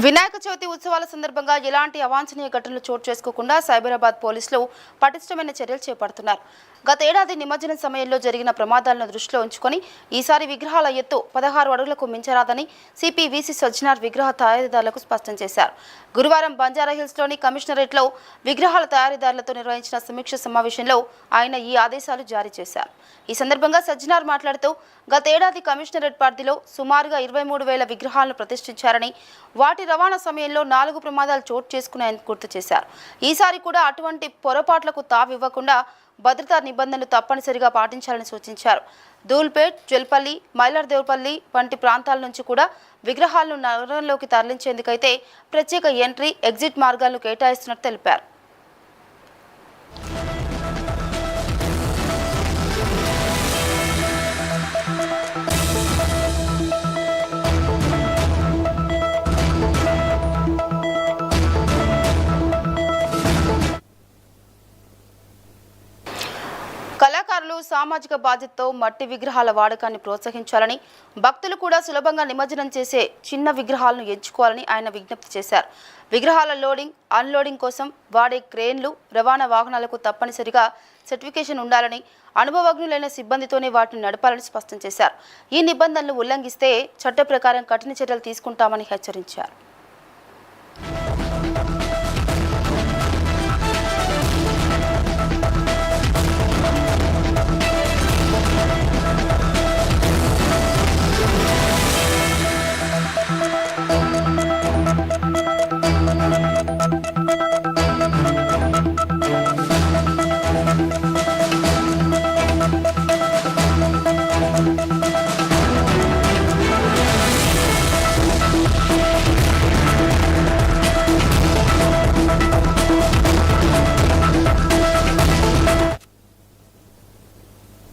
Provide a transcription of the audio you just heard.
వినాయక చవితి ఉత్సవాల సందర్భంగా ఎలాంటి అవాంఛనీయ ఘటనలు చోటు చేసుకోకుండా సైబరాబాద్ పోలీసులు పటిష్టమైన చర్యలు చేపడుతున్నారు. గత ఏడాది నిమజ్జనం సమయంలో జరిగిన ప్రమాదాలను దృష్టిలో ఉంచుకొని ఈసారి విగ్రహాల ఎత్తు 16 అడుగులకు మించరాదని సిపి విసి సజ్జనార్ విగ్రహ తయారీదారులకు స్పష్టం చేశారు. గురువారం బంజారాహిల్స్లోని కమిషనరేట్లో విగ్రహాల తయారీదారులతో నిర్వహించిన సమీక్ష సమావేశంలో ఆయన ఈ ఆదేశాలు జారీ చేశారు. ఈ సందర్భంగా సజ్జనార్ మాట్లాడుతూ గత ఏడాది కమిషనరేట్ పరిధిలో సుమారుగా 23,000 విగ్రహాలను ప్రతిష్ఠించారని, వాటి రవాణా సమయంలో 4 ప్రమాదాలు చోటు చేసుకున్నాయని గుర్తు చేశారు. ఈసారి కూడా అటువంటి పొరపాట్లకు తావివ్వకుండా భద్రతా నిబంధనలు తప్పనిసరిగా పాటించాలని సూచించారు. ధూల్పేట్, జల్పల్లి, మైలార్దేవ్పల్లి వంటి ప్రాంతాల నుంచి కూడా విగ్రహాలను నగరంలోకి తరలించేందుకైతే ప్రత్యేక ఎంట్రీ, ఎగ్జిట్ మార్గాలను కేటాయిస్తున్నట్టు తెలిపారు. కళాకారులు సామాజిక బాధ్యతతో మట్టి విగ్రహాల వాడకాన్ని ప్రోత్సహించాలని, భక్తులు కూడా సులభంగా నిమజ్జనం చేసే చిన్న విగ్రహాలను ఎంచుకోవాలని ఆయన విజ్ఞప్తి చేశారు. విగ్రహాల లోడింగ్, అన్లోడింగ్ కోసం వాడే క్రేన్లు, రవాణా వాహనాలకు తప్పనిసరిగా సర్టిఫికేషన్ ఉండాలని, అనుభవజ్ఞులైన సిబ్బందితోనే వాటిని నడపాలని స్పష్టం చేశారు. ఈ నిబంధనలు ఉల్లంఘిస్తే చట్ట ప్రకారం కఠిన చర్యలు తీసుకుంటామని హెచ్చరించారు.